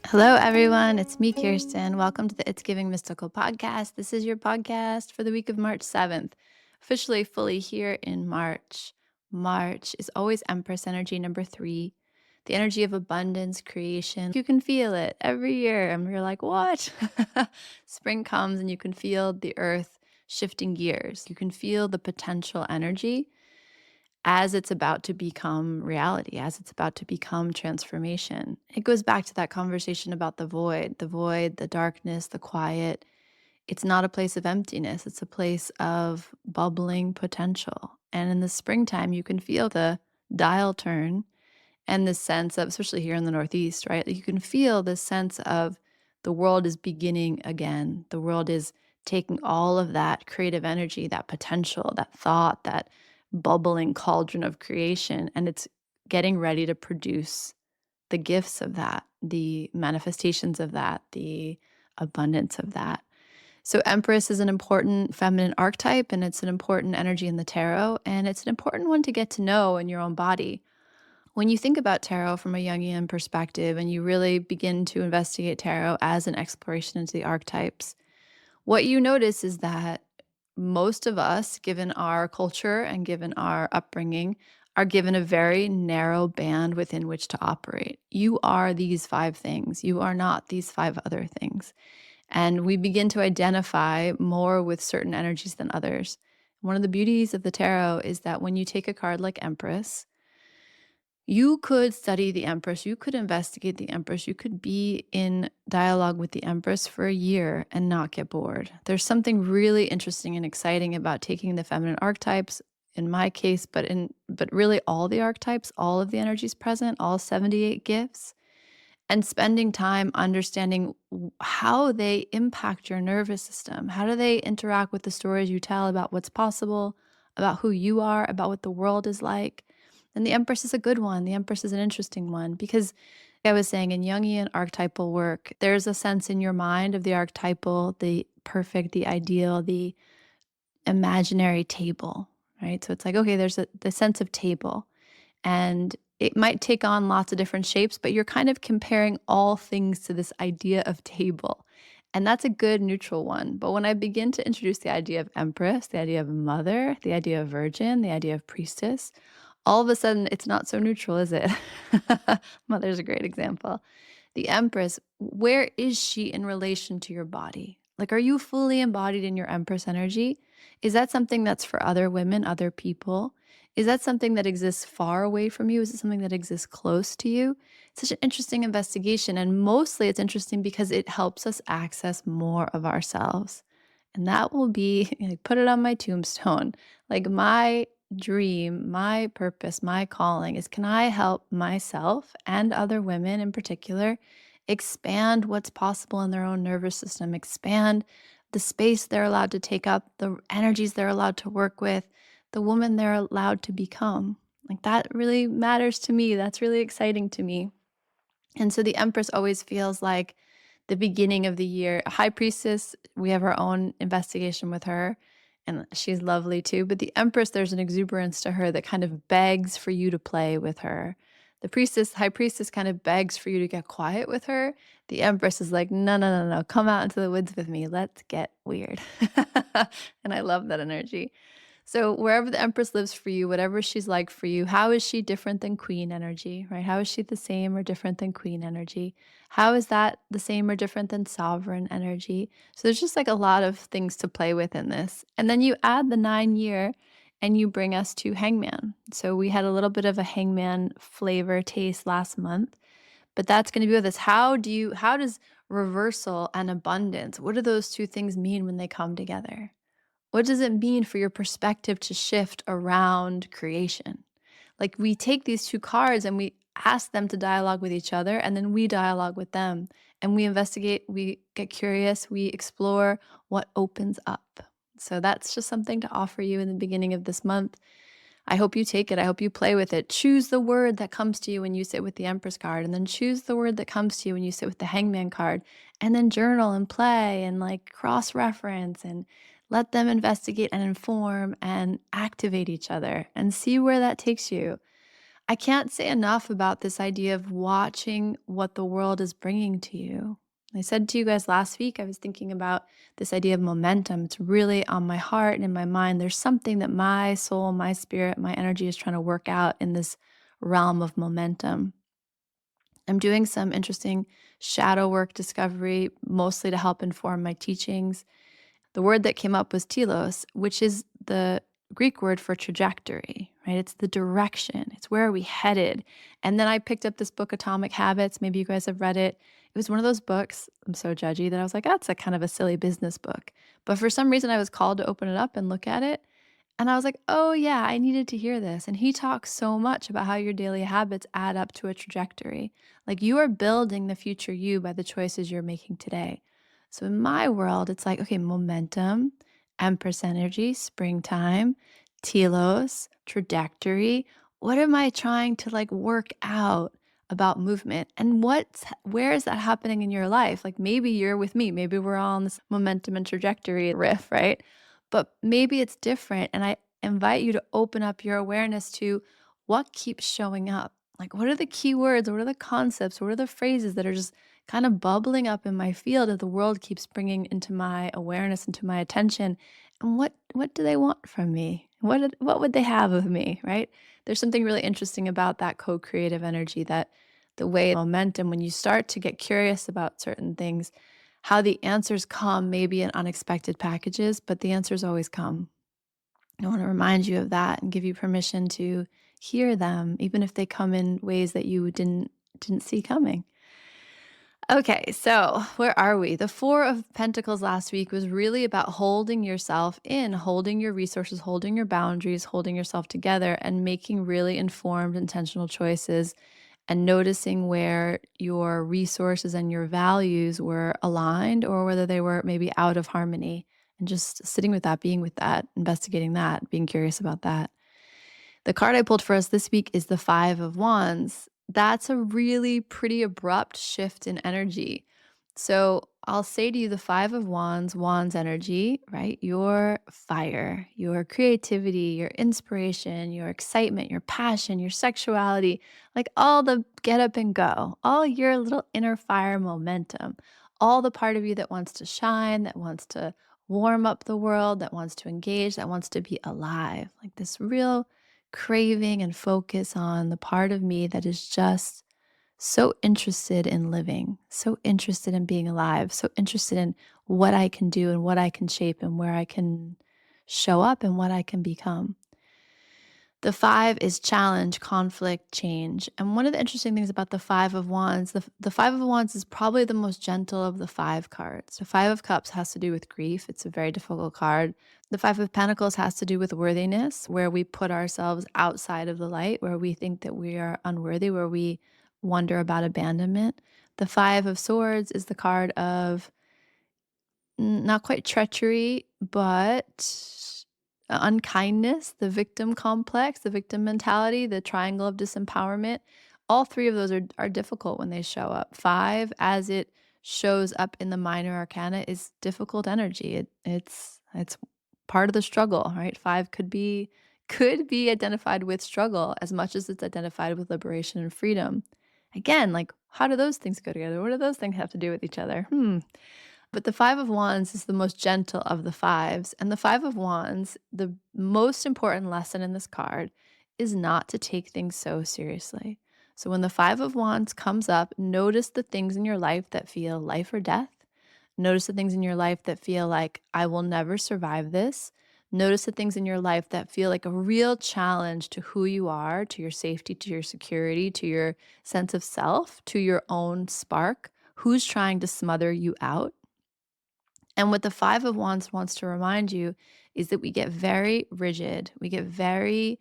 Hello, everyone. It's me, Kirsten. Welcome to the It's Giving Mystical podcast. This is your podcast for the week of March 7th, officially fully here in March. March is always Empress energy number 3, the energy of abundance, creation. You can feel it every year, and you're like, what? Spring comes, and you can feel the earth shifting gears. You can feel the potential energy as it's about to become reality, as it's about to become transformation. It goes back to that conversation about the void, the darkness, the quiet. It's not a place of emptiness, it's a place of bubbling potential. And in the springtime, you can feel the dial turn and this sense of, especially here in the Northeast, right? You can feel this sense of the world is beginning again. The world is taking all of that creative energy, that potential, that thought, that bubbling cauldron of creation, and it's getting ready to produce the gifts of that, the manifestations of that, the abundance of that. So, Empress is an important feminine archetype, and it's an important energy in the tarot, and it's an important one to get to know in your own body. When you think about tarot from a Jungian perspective and you really begin to investigate tarot as an exploration into the archetypes, what you notice is that most of us, given our culture and given our upbringing, are given a very narrow band within which to operate. You are these 5 things. You are not these 5 other things. And we begin to identify more with certain energies than others. One of the beauties of the tarot is that when you take a card like Empress, you could study the Empress, you could investigate the Empress, you could be in dialogue with the Empress for a year and not get bored. There's something really interesting and exciting about taking the feminine archetypes, in my case, but really all the archetypes, all of the energies present, all 78 gifts, and spending time understanding how they impact your nervous system. How do they interact with the stories you tell about what's possible, about who you are, about what the world is like? And the Empress is a good one. The Empress is an interesting one because, like I was saying, in Jungian archetypal work, there's a sense in your mind of the archetypal, the perfect, the ideal, the imaginary table, right? So it's like, okay, there's the sense of table. And it might take on lots of different shapes, but you're kind of comparing all things to this idea of table. And that's a good neutral one. But when I begin to introduce the idea of Empress, the idea of mother, the idea of virgin, the idea of priestess, all of a sudden it's not so neutral, is it? Mother's a great example. The Empress, where is she in relation to your body? Like, are you fully embodied in your Empress energy? Is that something that's for other women, other people? Is that something that exists far away from you? Is it something that exists close to you? It's such an interesting investigation. And mostly it's interesting because it helps us access more of ourselves. And that will be, like, put it on my tombstone. Like, my dream, my purpose, my calling is, can I help myself and other women in particular expand what's possible in their own nervous system, expand the space they're allowed to take up, the energies they're allowed to work with, the woman they're allowed to become. Like, that really matters to me. That's really exciting to me. And so the Empress always feels like the beginning of the year. High Priestess, we have our own investigation with her, and she's lovely too. But the Empress, there's an exuberance to her that kind of begs for you to play with her. The Priestess, High Priestess, kind of begs for you to get quiet with her. The Empress is like, no, no, no, no, come out into the woods with me. Let's get weird. And I love that energy. So wherever the Empress lives for you, whatever she's like for you, how is she different than Queen energy, right? How is she the same or different than Queen energy? How is that the same or different than Sovereign energy? So there's just like a lot of things to play with in this. And then you add the 9-year and you bring us to Hangman. So we had a little bit of a Hangman flavor taste last month, but that's going to be with us. How does reversal and abundance, what do those two things mean when they come together? What does it mean for your perspective to shift around creation? Like, we take these 2 cards and we ask them to dialogue with each other, and then we dialogue with them. And we investigate, we get curious, we explore what opens up. So that's just something to offer you in the beginning of this month. I hope you take it. I hope you play with it. Choose the word that comes to you when you sit with the Empress card, and then choose the word that comes to you when you sit with the Hangman card, and then journal and play and like cross-reference and let them investigate and inform and activate each other and see where that takes you. I can't say enough about this idea of watching what the world is bringing to you. I said to you guys last week, I was thinking about this idea of momentum. It's really on my heart and in my mind. There's something that my soul, my spirit, my energy is trying to work out in this realm of momentum. I'm doing some interesting shadow work discovery, mostly to help inform my teachings. The word that came up was telos, which is the Greek word for trajectory, right? It's the direction. It's where are we headed? And then I picked up this book, Atomic Habits. Maybe you guys have read it. It was one of those books, I'm so judgy, that I was like, that's a kind of a silly business book. But for some reason, I was called to open it up and look at it. And I was like, oh, yeah, I needed to hear this. And he talks so much about how your daily habits add up to a trajectory. Like you are building the future you by the choices you're making today. So in my world, it's like, okay, momentum, Empress energy, springtime, telos, trajectory. What am I trying to like work out about movement? And where is that happening in your life? Like maybe you're with me, maybe we're all on this momentum and trajectory riff, right? But maybe it's different. And I invite you to open up your awareness to what keeps showing up. Like, what are the key words? What are the concepts? What are the phrases that are just kind of bubbling up in my field that the world keeps bringing into my awareness, into my attention? And what do they want from me? What would they have of me? Right? There's something really interesting about that co-creative energy, that the way momentum, when you start to get curious about certain things, how the answers come maybe in unexpected packages, but the answers always come. I want to remind you of that and give you permission to hear them, even if they come in ways that you didn't see coming. Okay, so where are we? The Four of Pentacles last week was really about holding yourself in, holding your resources, holding your boundaries, holding yourself together, and making really informed, intentional choices and noticing where your resources and your values were aligned or whether they were maybe out of harmony. And just sitting with that, being with that, investigating that, being curious about that. The card I pulled for us this week is the Five of Wands. That's a really pretty abrupt shift in energy. So I'll say to you, the Five of Wands, Wands energy, right? Your fire, your creativity, your inspiration, your excitement, your passion, your sexuality, like all the get up and go, all your little inner fire momentum, all the part of you that wants to shine, that wants to warm up the world, that wants to engage, that wants to be alive, like this real craving and focus on the part of me that is just so interested in living, so interested in being alive, so interested in what I can do and what I can shape and where I can show up and what I can become. The five is challenge, conflict, change. And one of the interesting things about the Five of Wands, the Five of Wands is probably the most gentle of the five cards. The Five of Cups has to do with grief. It's a very difficult card. The Five of Pentacles has to do with worthiness, where we put ourselves outside of the light, where we think that we are unworthy, where we wonder about abandonment. The Five of Swords is the card of not quite treachery, but unkindness, the victim complex, the victim mentality, the triangle of disempowerment. All three of those are difficult when they show up. Five, as it shows up in the minor arcana, is difficult energy. It's part of the struggle, right? Five could be identified with struggle as much as it's identified with liberation and freedom. Again, like how do those things go together? What do those things have to do with each other? But the Five of Wands is the most gentle of the fives. And the Five of Wands, the most important lesson in this card is not to take things so seriously. So when the Five of Wands comes up, notice the things in your life that feel life or death. Notice the things in your life that feel like, I will never survive this. Notice the things in your life that feel like a real challenge to who you are, to your safety, to your security, to your sense of self, to your own spark. Who's trying to smother you out? And what the Five of Wands wants to remind you is that we get very rigid, we get very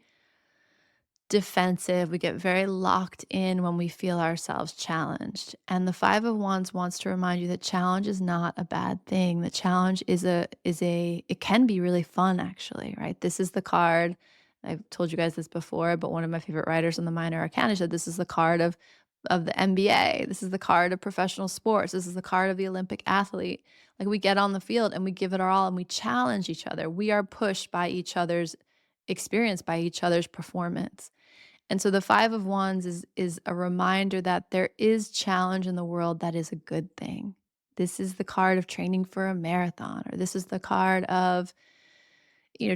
defensive, we get very locked in when we feel ourselves challenged. And the Five of Wands wants to remind you that challenge is not a bad thing. The challenge it can be really fun actually, right? This is the card. I've told you guys this before, but one of my favorite writers on the Minor Arcana said this is the card of the NBA. This is the card of professional sports. This is the card of the Olympic athlete. Like we get on the field and we give it our all and we challenge each other. We are pushed by each other's experience, by each other's performance. And so the 5 of Wands is a reminder that there is challenge in the world that is a good thing. This is the card of training for a marathon, or this is the card of,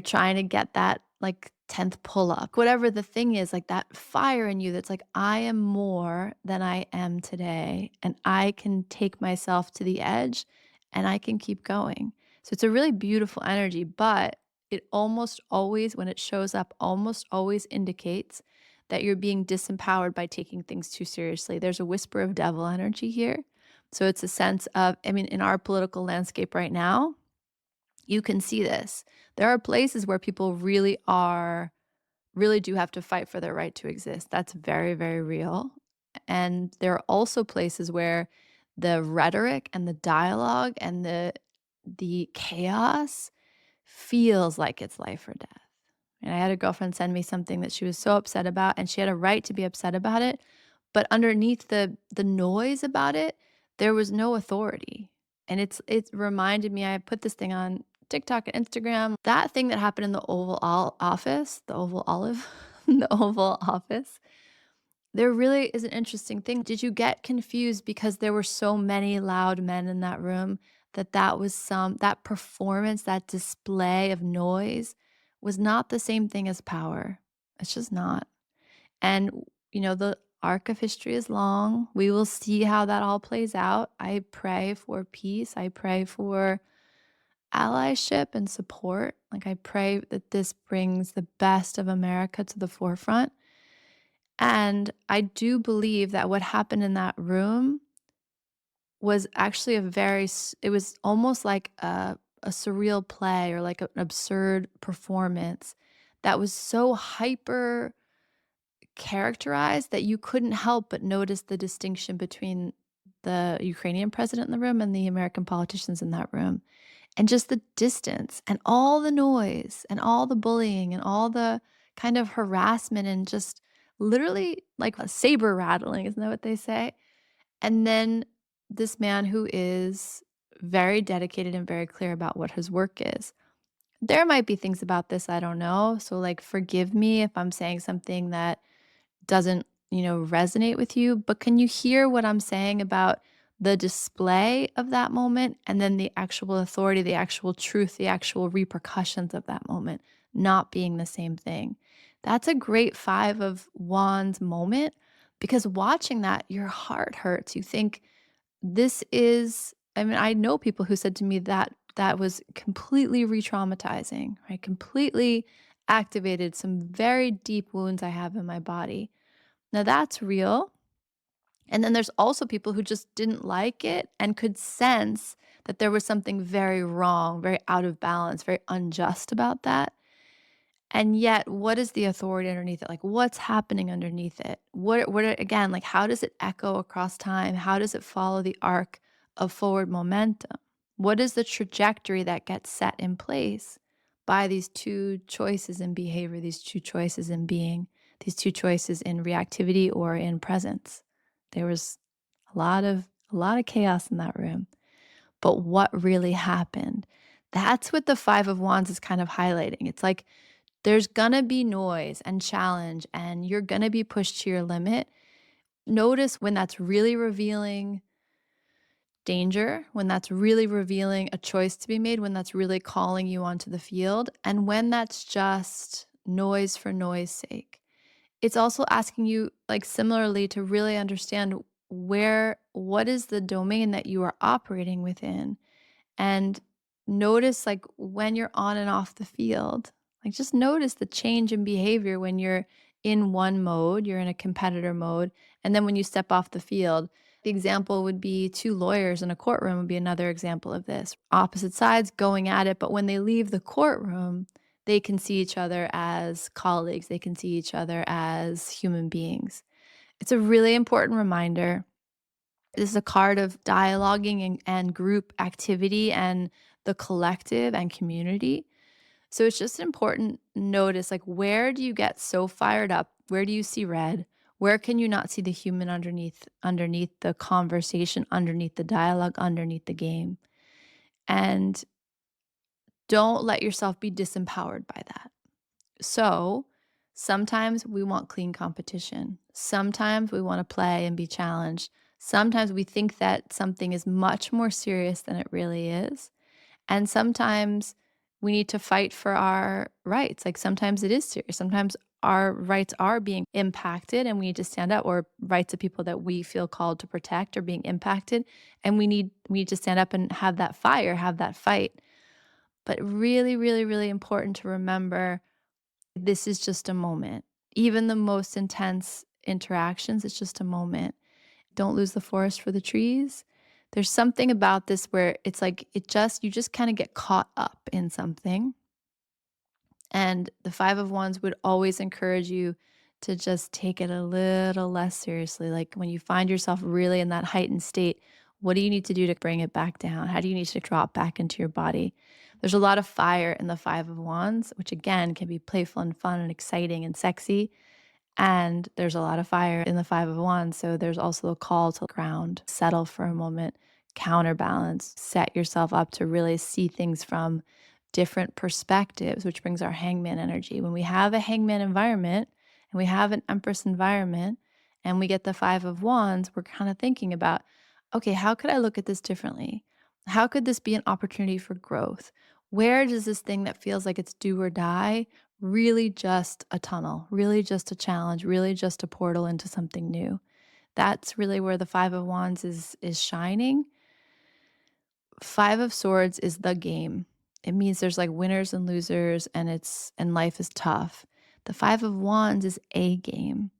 trying to get that like 10th pull up. Whatever the thing is, like that fire in you that's like, I am more than I am today, and I can take myself to the edge and I can keep going. So it's a really beautiful energy, but it almost always, when it shows up, almost always indicates that you're being disempowered by taking things too seriously. There's a whisper of devil energy here. So it's a sense of, I mean, in our political landscape right now, you can see this. There are places where people really do have to fight for their right to exist. That's very, very real. And there are also places where the rhetoric and the dialogue and the chaos feels like it's life or death. And I had a girlfriend send me something that she was so upset about, and she had a right to be upset about it, but underneath the noise about it, there was no authority. And it reminded me, I put this thing on TikTok and Instagram, that thing that happened in the Office, the Oval Olive, the Oval Office. There really is an interesting thing. Did you get confused because there were so many loud men in that room that was that performance, that display of noise was not the same thing as power. It's just not. And, the arc of history is long. We will see how that all plays out. I pray for peace. I pray for allyship and support. Like, I pray that this brings the best of America to the forefront. And I do believe that what happened in that room was actually it was almost like a surreal play, or like an absurd performance that was so hyper characterized that you couldn't help but notice the distinction between the Ukrainian president in the room and the American politicians in that room. And just the distance and all the noise and all the bullying and all the kind of harassment and just literally like a saber rattling, isn't that what they say? And then this man who is very dedicated and very clear about what his work is. There might be things about this I don't know. So, like, forgive me if I'm saying something that doesn't, resonate with you, but can you hear what I'm saying about the display of that moment and then the actual authority, the actual truth, the actual repercussions of that moment not being the same thing? That's a great 5 of Wands moment, because watching that, your heart hurts. You think, this is, I mean, I know people who said to me that that was completely re-traumatizing, right? Completely activated some very deep wounds I have in my body. Now that's real. And then there's also people who just didn't like it and could sense that there was something very wrong, very out of balance, very unjust about that. And yet, what is the authority underneath it? Like, what's happening underneath it? Again, like, how does it echo across time? How does it follow the arc of forward momentum? What is the trajectory that gets set in place by these two choices in behavior, these two choices in being, these two choices in reactivity or in presence? There was a lot of chaos in that room. But what really happened? That's what the 5 of Wands is kind of highlighting. It's like, there's gonna be noise and challenge, and you're gonna be pushed to your limit. Notice when that's really revealing danger, when that's really revealing a choice to be made, when that's really calling you onto the field, and when that's just noise for noise sake. It's also asking you, like, similarly, to really understand what is the domain that you are operating within, and notice, like, when you're on and off the field. Like, just notice the change in behavior when you're in one mode, you're in a competitor mode, and then when you step off the field. The example would be two lawyers in a courtroom would be another example of this. Opposite sides going at it, but when they leave the courtroom, they can see each other as colleagues, they can see each other as human beings. It's a really important reminder. This is a card of dialoguing and group activity and the collective and community. So it's just an important notice, like, where do you get so fired up? Where do you see red? Where can you not see the human underneath the conversation, underneath the dialogue, underneath the game? And don't let yourself be disempowered by that. So Sometimes we want clean competition. Sometimes we want to play and be challenged. Sometimes we think that something is much more serious than it really is. And sometimes we need to fight for our rights. Like sometimes it is serious. Sometimes our rights are being impacted and we need to stand up, or rights of people that we feel called to protect are being impacted. And we need to stand up and have that fire, have that fight. But really, really, really important to remember this is just a moment. Even the most intense interactions, it's just a moment. Don't lose the forest for the trees. There's something about this where it's like you just kind of get caught up in something. And the 5 of Wands would always encourage you to just take it a little less seriously. Like when you find yourself really in that heightened state, what do you need to do to bring it back down? How do you need to drop back into your body? There's a lot of fire in the 5 of Wands, which again can be playful and fun and exciting and sexy. And there's a lot of fire in the 5 of Wands. So there's also a call to ground, settle for a moment, counterbalance, set yourself up to really see things from different perspectives, which brings our Hangman energy. When we have a Hangman environment and we have an Empress environment and we get the 5 of Wands, we're kind of thinking about, okay, how could I look at this differently? How could this be an opportunity for growth? Where does this thing that feels like it's do or die really just a tunnel, really just a challenge, really just a portal into something new? That's really where the 5 of Wands is shining. 5 of Swords is the game. It means there's like winners and losers and life is tough. The 5 of Wands is a game.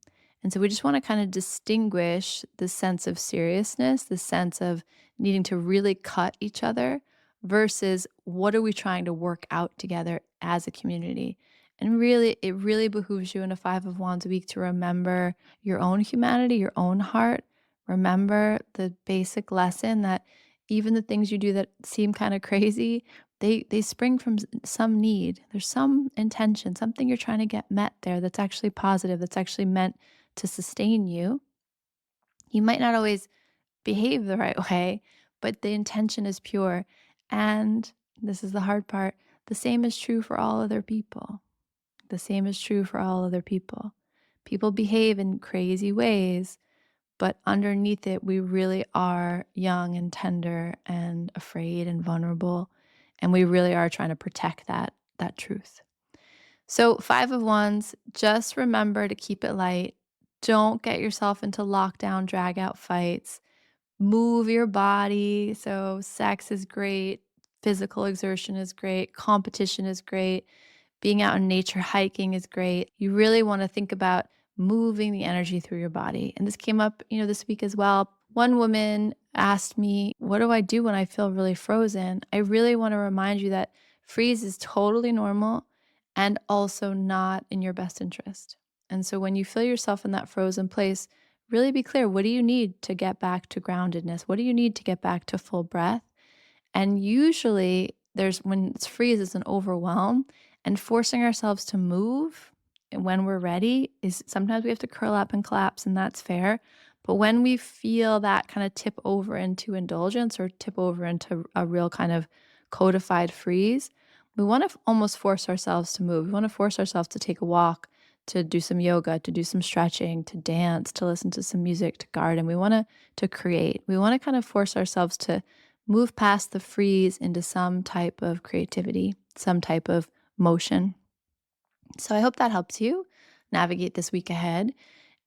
And so we just want to kind of distinguish the sense of seriousness, the sense of needing to really cut each other versus what are we trying to work out together as a community. And really, it really behooves you in a 5 of Wands week to remember your own humanity, your own heart. Remember the basic lesson that even the things you do that seem kind of crazy, they spring from some need. There's some intention, something you're trying to get met there that's actually positive, that's actually meant to sustain you. You might not always behave the right way, but the intention is pure. And this is the hard part, the same is true for all other people. The same is true for all other people. People behave in crazy ways, but underneath it, we really are young and tender and afraid and vulnerable. And we really are trying to protect that truth. So 5 of Wands, just remember to keep it light. Don't get yourself into lockdown, drag out fights. Move your body. So sex is great. Physical exertion is great. Competition is great. Being out in nature, hiking is great. You really want to think about moving the energy through your body. And this came up, this week as well. One woman asked me, "What do I do when I feel really frozen?" I really want to remind you that freeze is totally normal and also not in your best interest. And so when you feel yourself in that frozen place, really be clear, what do you need to get back to groundedness? What do you need to get back to full breath? And usually there's when it's freeze, it's an overwhelm, and forcing ourselves to move when we're ready is sometimes we have to curl up and collapse, and that's fair. But when we feel that kind of tip over into indulgence or tip over into a real kind of codified freeze, we want to almost force ourselves to move. We want to force ourselves to take a walk, to do some yoga, to do some stretching, to dance, to listen to some music, to garden. We want to create. We want to kind of force ourselves to move past the freeze into some type of creativity, some type of motion. So I hope that helps you navigate this week ahead.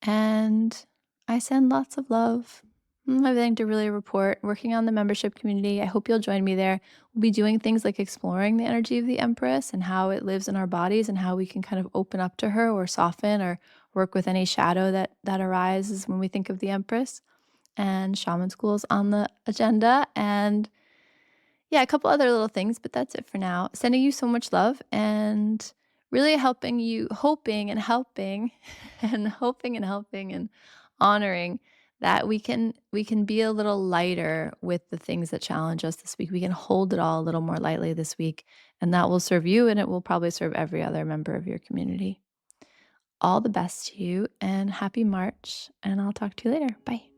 And I send lots of love. Everything to really report. Working on the membership community. I hope you'll join me there. We'll be doing things like exploring the energy of the Empress and how it lives in our bodies and how we can kind of open up to her or soften or work with any shadow that arises when we think of the Empress. And shaman school's on the agenda. And yeah, a couple other little things, but that's it for now. Sending you so much love and really helping you, hoping and helping and hoping and helping and honoring that we can be a little lighter with the things that challenge us this week. We can hold it all a little more lightly this week, and that will serve you and it will probably serve every other member of your community. All the best to you and happy March, and I'll talk to you later. Bye.